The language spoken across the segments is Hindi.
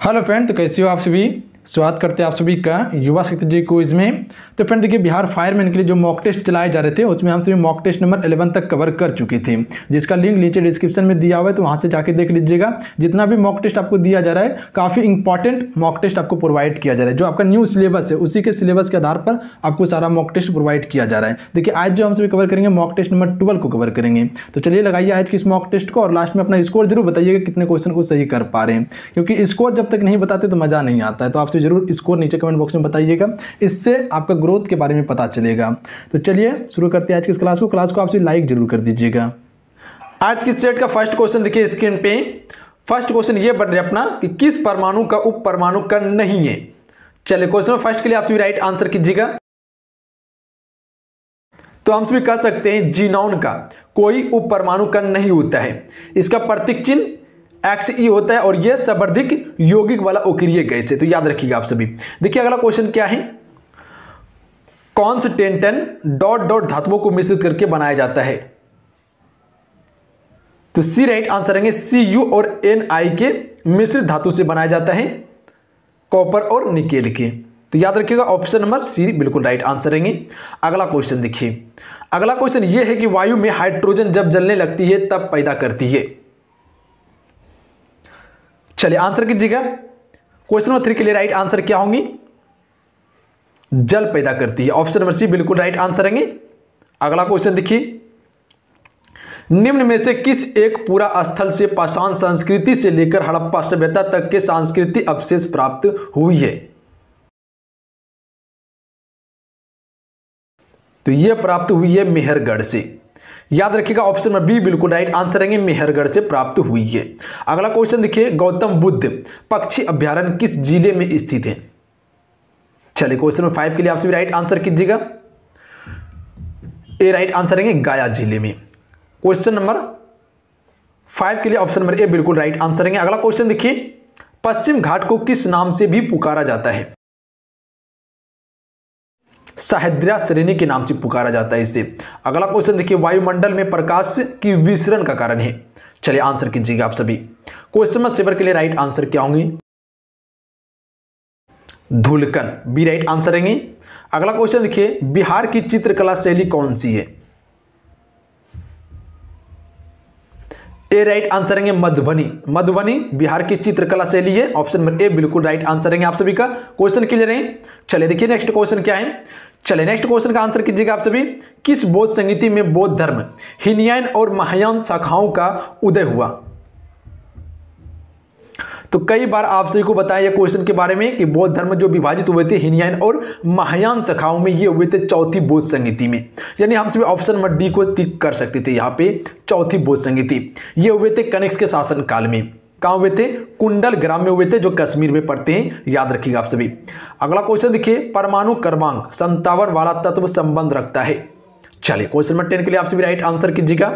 हेलो फ्रेंड, तो कैसे हो आप सभी। स्वागत करते हैं आप सभी का युवा शक्ति जी क्विज में। तो फ्रेंड देखिए, बिहार फायरमैन के लिए जो मॉक टेस्ट चलाए जा रहे थे उसमें हम सभी मॉक टेस्ट नंबर 11 तक कवर कर चुके थे, जिसका लिंक नीचे डिस्क्रिप्शन में दिया हुआ है, तो वहां से जाके देख लीजिएगा। जितना भी मॉक टेस्ट आपको दिया जा रहा है, काफ़ी इंपॉर्टेंट मॉक टेस्ट आपको प्रोवाइड किया जा रहा है। जो आपका न्यू सिलेबस है उसी के सिलेबस के आधार पर आपको सारा मॉक टेस्ट प्रोवाइड किया जा रहा है। देखिए, आज जो हम सभी कवर करेंगे मॉक टेस्ट नंबर 12 को कवर करेंगे। तो चलिए लगाइए आज की इस मॉक टेस्ट को और लास्ट में अपना स्कोर जरूर बताइएगा कितने क्वेश्चन को सही कर पा रहे हैं, क्योंकि स्कोर जब तक नहीं बताते तो मजा नहीं आता है। तो आपसे जरूर स्कोर नीचे कमेंट बॉक्स में बताइएगा, इससे आपका ग्रोथ के बारे में पता चलेगा। तो चलिए शुरू करते हैं आज की इस क्लास को आप सभी लाइक जरूर कर दीजिएगा। आज की सेट का फर्स्ट क्वेश्चन देखिए स्क्रीन पे। फर्स्ट क्वेश्चन ये बन रहा है अपना कि किस परमाणु का उप परमाणु कण नहीं है। चलिए क्वेश्चन फर्स्ट के लिए आप सभी राइट आंसर कीजिएगा। तो हम सभी कह सकते हैं जीनॉन का कोई उप परमाणु कण नहीं होता है। इसका प्रतीक चिन्ह XE होता है और यह सर्वाधिक यौगिक वाला अक्रिय गैस है। तो याद रखिएगा आप सभी। देखिए अगला क्वेश्चन क्या है, कौन से टेंटन डॉट डॉट धातुओं को मिश्रित करके बनाया जाता है। तो सी राइट आंसर रहेंगे। Cu और Ni के मिश्रित धातु से बनाया जाता है, कॉपर और निकेल के। तो याद रखिएगा ऑप्शन नंबर सी बिल्कुल राइट आंसर रहेंगे। अगला क्वेश्चन देखिए, अगला क्वेश्चन यह है कि वायु में हाइड्रोजन जब जलने लगती है तब पैदा करती है। चलिए आंसर कीजिएगा। क्वेश्चन नंबर 3 के लिए राइट आंसर क्या होंगी, जल पैदा करती है। ऑप्शन नंबर सी बिल्कुल राइट आंसर रहेंगे। अगला क्वेश्चन देखिए, निम्न में से किस एक पूरा स्थल से पाषाण संस्कृति से लेकर हड़प्पा सभ्यता तक के सांस्कृतिक अवशेष प्राप्त हुई है। तो यह प्राप्त हुई है मेहरगढ़ से। याद रखिएगा ऑप्शन नंबर बी बिल्कुल राइट आंसर रहेंगे, मेहरगढ़ से प्राप्त हुई है। अगला क्वेश्चन देखिए, गौतम बुद्ध पक्षी अभ्यारण्य किस जिले में स्थित है। चलिए क्वेश्चन नंबर 5 के लिए आप सभी राइट आंसर कीजिएगा। ए राइट आंसर रहेंगे गया जिले में। क्वेश्चन नंबर 5 के लिए ऑप्शन नंबर ए बिल्कुल राइट आंसर रहेंगे। अगला क्वेश्चन देखिए, पश्चिम घाट को किस नाम से भी पुकारा जाता है। सह्याद्री श्रेणी के नाम से पुकारा जाता है इसे। अगला क्वेश्चन देखिए, वायुमंडल में प्रकाश की विसरण का कारण है। चलिए आंसर कीजिएगा आप सभी। क्वेश्चन नंबर 7 के लिए राइट आंसर क्या होंगे, धूलकण बी राइट आंसर रहेंगे। अगला क्वेश्चन देखिए, बिहार की चित्रकला शैली कौन सी है। ए राइट आंसर रहेंगे मधुबनी। मधुबनी बिहार की चित्रकला शैली है। ऑप्शन नंबर ए बिल्कुल राइट आंसर रहेंगे आप सभी का। क्वेश्चन क्लियर है। चलिए देखिए नेक्स्ट क्वेश्चन क्या है। चलिए नेक्स्ट क्वेश्चन का आंसर कीजिएगा आप सभी। किस बौद्ध संगीति में बौद्ध धर्म, हीनयान और महायान शाखाओं का उदय हुआ। तो कई बार आप सभी को बताया क्वेश्चन के बारे में कि बौद्ध धर्म जो विभाजित हुए थे हीनयान और महायान शाखाओं में, ये हुए थे चौथी बौद्ध संगीति में। यानी हम सभी ऑप्शन नंबर डी को टिक कर सकते थे यहाँ पे। चौथी बौद्ध संगीति ये हुए थे कनिष्क के शासन काल में। कहाँ हुए थे, कुंडल ग्राम में हुए थे, जो कश्मीर में पड़ते हैं। याद रखिएगा आप सभी। अगला क्वेश्चन देखिए, परमाणु क्रमांक 57 वाला तत्व संबंध रखता है। चलिए क्वेश्चन नंबर 10 के लिए आप सभी राइट आंसर कीजिएगा।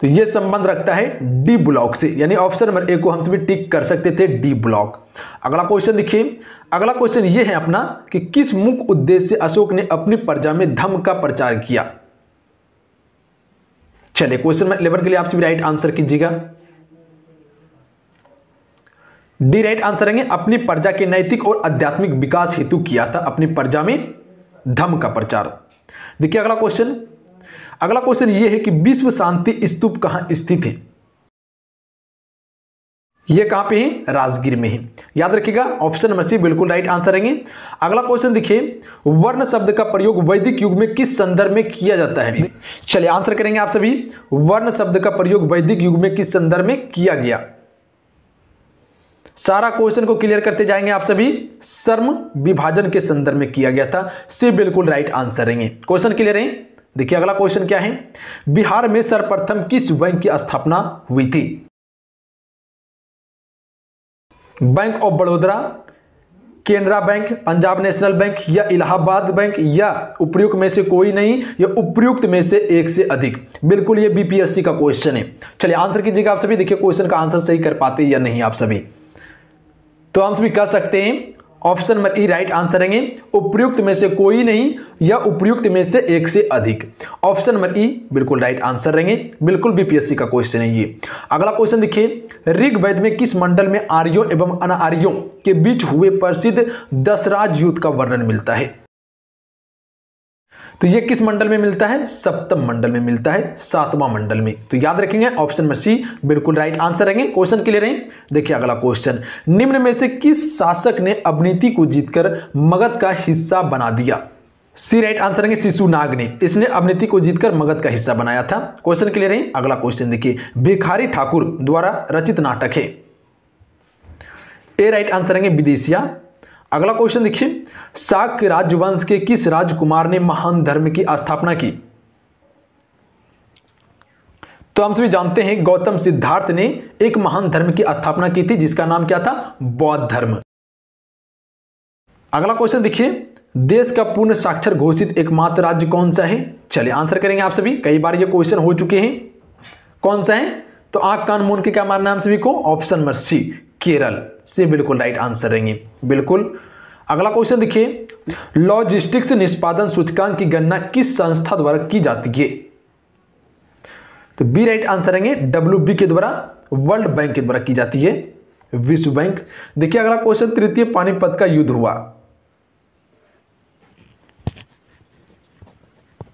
तो यह संबंध रखता है डी ब्लॉक से, यानी ऑप्शन नंबर ए को हम सभी टिक कर सकते थे, डी ब्लॉक। अगला क्वेश्चन देखिए, अगला क्वेश्चन यह है अपना कि किस मुख्य उद्देश्य से अशोक ने अपनी प्रजा में धम्म का प्रचार किया। चलिए क्वेश्चन नंबर 11 के लिए आप सभी राइट आंसर कीजिएगा। डी राइट आंसर रहेंगे, अपनी प्रजा के नैतिक और आध्यात्मिक विकास हेतु किया था अपनी प्रजा में धम्म का प्रचार। देखिए अगला क्वेश्चन, अगला क्वेश्चन यह है कि विश्व शांति स्तूप कहां स्थित है। यह कहां पे है, राजगीर में है। याद रखिएगा ऑप्शन नंबर सी बिल्कुल राइट आंसर रहेंगे। अगला क्वेश्चन देखिए, वर्ण शब्द का प्रयोग वैदिक युग में किस संदर्भ में किया जाता है। चलिए आंसर करेंगे आप सभी। वर्ण शब्द का प्रयोग वैदिक युग में किस संदर्भ में किया गया। सारा क्वेश्चन को क्लियर करते जाएंगे आप सभी। श्रम विभाजन के संदर्भ में किया गया था, सी बिल्कुल राइट आंसर रहेंगे। क्वेश्चन क्लियर है। देखिए अगला क्वेश्चन क्या है, बिहार में सर्वप्रथम किस बैंक की स्थापना हुई थी। Bank of Baroda, Canara bank, Punjab national bank या इलाहाबाद बैंक, या उपयुक्त में से कोई नहीं, या उपयुक्त में से एक से अधिक। बिल्कुल ये बीपीएससी का क्वेश्चन है। चलिए आंसर कीजिएगा आप सभी। देखिए क्वेश्चन का आंसर सही कर पाते या नहीं आप सभी। तो हम सभी कह सकते हैं ऑप्शन नंबर ई राइट आंसर रहेंगे उपर्युक्त में से कोई नहीं या उपर्युक्त में से एक से अधिक। ऑप्शन नंबर ई बिल्कुल राइट आंसर रहेंगे, बिल्कुल भी पीएससी का क्वेश्चन है ये। अगला क्वेश्चन देखिए, ऋग्वेद में किस मंडल में आर्यों एवं अनार्यों के बीच हुए प्रसिद्ध दशराज युद्ध का वर्णन मिलता है? तो ये किस मंडल में मिलता है? सप्तम मंडल में मिलता है, सातवां मंडल में। तो याद रखेंगे ऑप्शन नंबर सी बिल्कुल राइट आंसर रहेंगे। क्वेश्चन क्लियर है? देखिए अगला क्वेश्चन, निम्न में से किस शासक ने अवनीति को जीतकर मगध का हिस्सा बना दिया? सी राइट आंसर रहेंगे शिशुनाग ने, इसने अवनीति को जीतकर मगध का हिस्सा बनाया था। क्वेश्चन क्लियर है? अगला क्वेश्चन देखिए, भिखारी ठाकुर द्वारा रचित नाटक है? ए राइट आंसर रहेंगे विदेशिया। अगला क्वेश्चन देखिए, शाक्य राजवंश के किस राजकुमार ने महान धर्म की स्थापना की? तो हम सभी जानते हैं गौतम सिद्धार्थ ने एक महान धर्म की स्थापना की थी जिसका नाम क्या था? बौद्ध धर्म। अगला क्वेश्चन देखिए, देश का पूर्ण साक्षर घोषित एकमात्र राज्य कौन सा है? चलिए आंसर करेंगे आप सभी, कई बार ये क्वेश्चन हो चुके हैं। कौन सा है? तो आंख कान मुंह के क्या मारना है हम सभी को? ऑप्शन नंबर सी केरल से बिल्कुल राइट आंसर रहेंगे, बिल्कुल। अगला क्वेश्चन देखिए, लॉजिस्टिक्स निष्पादन सूचकांक की गणना किस संस्था द्वारा की जाती है? तो बी राइट आंसर रहेंगे WB के द्वारा, वर्ल्ड बैंक के द्वारा की जाती है, विश्व बैंक। देखिए अगला क्वेश्चन, तृतीय पानीपत का युद्ध हुआ,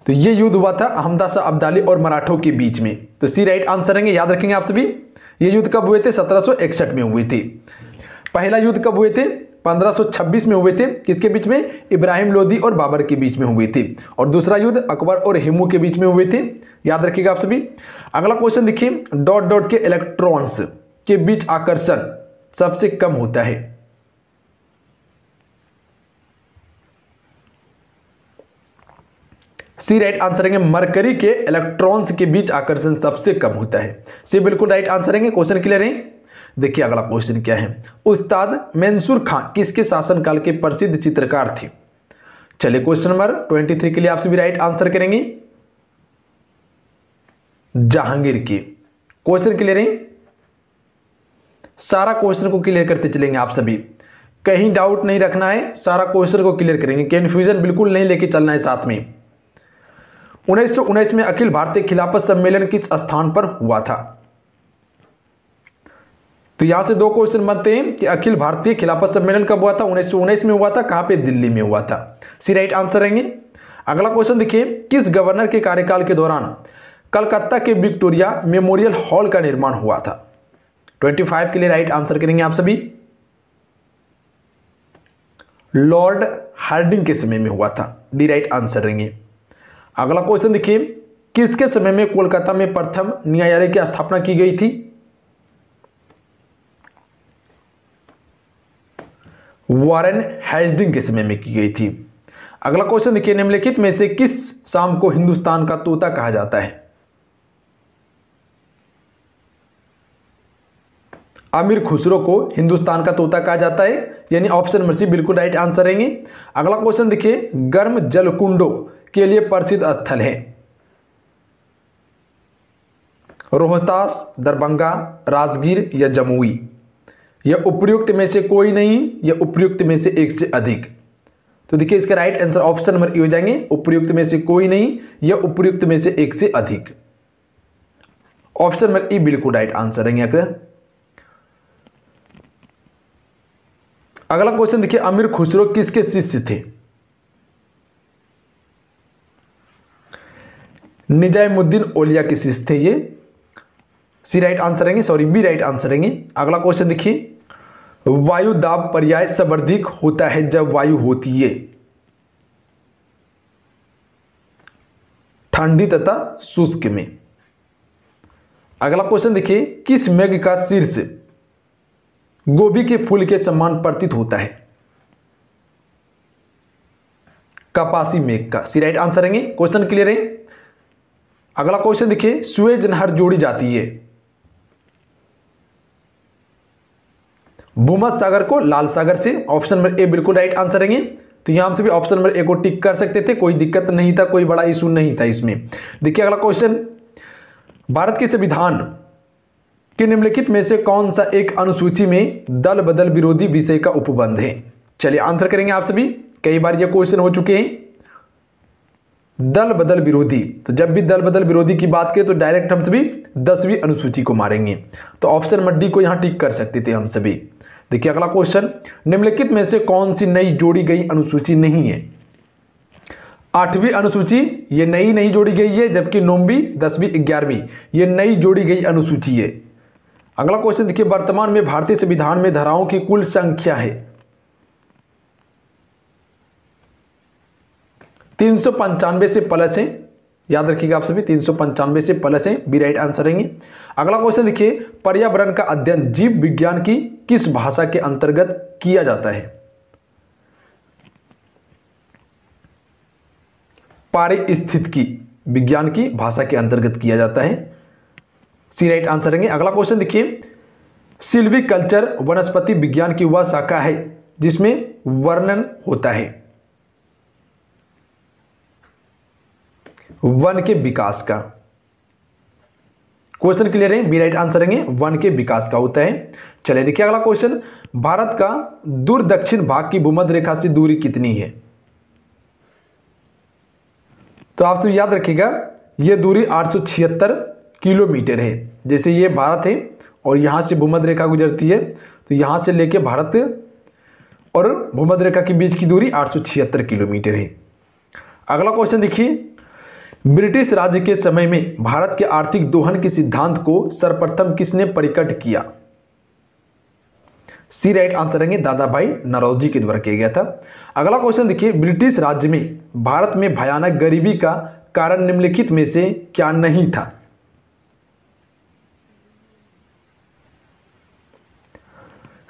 तो ये युद्ध हुआ था अहमदा शाह अब्दाली और मराठों के बीच में। तो सी राइट आंसर रहेंगे, याद रखेंगे आप सभी। ये युद्ध कब हुए थे? 1761 में हुए थे। पहला युद्ध कब हुए थे? 1526 में हुए थे, किसके बीच में? इब्राहिम लोदी और बाबर के बीच में हुए थे। और दूसरा युद्ध अकबर और हिमू के बीच में हुए थे, याद रखिएगा आप सभी। अगला क्वेश्चन देखिए, डॉट डॉट के इलेक्ट्रॉन्स के बीच आकर्षण सबसे कम होता है? सी राइट आंसर रहेंगे मरकरी के इलेक्ट्रॉन्स के बीच आकर्षण सबसे कम होता है, सी बिल्कुल राइट आंसर रहेंगे। क्वेश्चन क्लियर है? देखिए अगला क्वेश्चन क्या है, उस्ताद मंसूर खां किसके शासनकाल के प्रसिद्ध चित्रकार थे? चलिए क्वेश्चन नंबर 23 के लिए आप सभी राइट आंसर करेंगे जहांगीर के। क्वेश्चन क्लियर है? सारा क्वेश्चन को क्लियर करते चलेंगे आप सभी, कहीं डाउट नहीं रखना है, सारा क्वेश्चन को क्लियर करेंगे, कंफ्यूजन बिल्कुल नहीं लेके चलना है साथ में। 1919 में अखिल भारतीय खिलाफत सम्मेलन किस स्थान पर हुआ था? तो यहां से दो क्वेश्चन बनते हैं कि अखिल भारतीय खिलाफत सम्मेलन कब हुआ था? 1919 में हुआ था, कहां पे? दिल्ली में हुआ था, सी राइट आंसर रहेंगे। अगला क्वेश्चन देखिए, किस गवर्नर के कार्यकाल के दौरान कलकत्ता के विक्टोरिया मेमोरियल हॉल का निर्माण हुआ था? 25 के लिए राइट आंसर करेंगे आप सभी, लॉर्ड हार्डिंग के समय में हुआ था, डी राइट आंसर रहेंगे। अगला क्वेश्चन देखिए, किसके समय में कोलकाता में प्रथम न्यायालय की स्थापना की गई थी? वॉरेन हेस्टिंग के समय में की गई थी। अगला क्वेश्चन देखिए, निम्नलिखित में से किस शाम को हिंदुस्तान का तोता कहा जाता है? अमीर खुसरो को हिंदुस्तान का तोता कहा जाता है, यानी ऑप्शन नंबर सी बिल्कुल राइट आंसर रहेंगे। अगला क्वेश्चन देखिए, गर्म जलकुंडों के लिए प्रसिद्ध स्थल है? रोहतास, दरभंगा, राजगीर या जमुई? यह उपर्युक्त में से कोई नहीं या उपर्युक्त में से एक से अधिक? तो देखिए इसका right answer option number A हो जाएंगे, उपर्युक्त में से कोई नहीं या उपर्युक्त में से एक से अधिक। ऑप्शन नंबर ए बिल्कुल राइट आंसर रहेंगे। अगला क्वेश्चन देखिए, अमीर खुसरो किसके शिष्य थे? निजामुद्दीन औलिया के शिष्य थे ये, सी राइट आंसर रहेंगे, सॉरी बी राइट आंसर रहेंगे। अगला क्वेश्चन देखिए, वायु दाब पर्याय सर्वाधिक होता है जब वायु होती है ठंडी तथा शुष्क में। अगला क्वेश्चन देखिए, किस मेघ का शीर्ष गोभी के फूल के समान प्रतीत होता है? कपासी मेघ का, सी राइट आंसर रहेंगे। क्वेश्चन क्लियर है? अगला क्वेश्चन देखिए, सुएज नहर जोड़ी जाती है भूमध्य सागर को लाल सागर से, ऑप्शन नंबर ए बिल्कुल राइट आंसर रहेंगे। तो यहां से भी ऑप्शन नंबर ए को टिक कर सकते थे, कोई दिक्कत नहीं था, कोई बड़ा इशू नहीं था इसमें। देखिए अगला क्वेश्चन, भारत के संविधान के निम्नलिखित में से कौन सा एक अनुसूची में दल बदल विरोधी विषय का उपबंध है? चलिए आंसर करेंगे आप सभी। कई बार ये क्वेश्चन हो चुके हैं। दल बदल विरोधी, तो जब भी दल बदल विरोधी की बात करें तो डायरेक्ट हम सभी 10वीं अनुसूची को मारेंगे। तो ऑप्शन नंबर डी को यहां टिक कर सकते थे हम सभी। देखिए अगला क्वेश्चन, निम्नलिखित में से कौन सी नई जोड़ी गई अनुसूची नहीं है? 8वीं अनुसूची ये नई नहीं जोड़ी गई है, जबकि 9वीं 10वीं 11वीं ये नई जोड़ी गई अनुसूची है। अगला क्वेश्चन देखिए, वर्तमान में भारतीय संविधान में धाराओं की कुल संख्या है 395 से प्लस है, याद रखिएगा आप सभी 395 से प्लस है, बी राइट आंसर रहेंगे। अगला क्वेश्चन देखिए, पर्यावरण का अध्ययन जीव विज्ञान की किस भाषा के अंतर्गत किया जाता है? पारिस्थितिकी विज्ञान की भाषा के अंतर्गत किया जाता है, सी राइट आंसर रहेंगे। अगला क्वेश्चन देखिए, सिल्वीकल्चर वनस्पति विज्ञान की वह शाखा है जिसमें वर्णन होता है वन के विकास का। क्वेश्चन क्लियर है, बी राइट आंसर रहेंगे, वन के विकास का होता है। चलिए देखिए अगला क्वेश्चन, भारत का दूर दक्षिण भाग की भूमध्य रेखा से दूरी कितनी है? तो आप सब याद रखिएगा, यह दूरी 876 किलोमीटर है। जैसे ये भारत है और यहां से भूमध्य रेखा गुजरती है, तो यहां से लेके भारत और भूमध्य रेखा के बीच की दूरी 876 किलोमीटर है। अगला क्वेश्चन देखिए, ब्रिटिश राज्य के समय में भारत के आर्थिक दोहन के सिद्धांत को सर्वप्रथम किसने प्रकट किया? सी राइट आंसर रहेंगे, दादा भाई नौरोजी के द्वारा किया गया था। अगला क्वेश्चन देखिए, ब्रिटिश राज्य में भारत में भयानक गरीबी का कारण निम्नलिखित में से क्या नहीं था?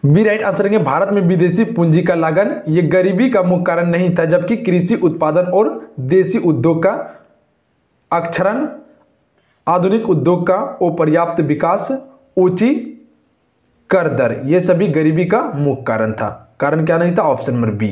बी राइट आंसर रहेंगे, भारत में विदेशी पूंजी का लागन ये गरीबी का मुख्य कारण नहीं था, जबकि कृषि उत्पादन और देशी उद्योग का अक्षरण, आधुनिक उद्योग का अपर्याप्त विकास, ऊंची कर दर, ये सभी गरीबी का मुख्य कारण था। कारण क्या नहीं था? Option number B.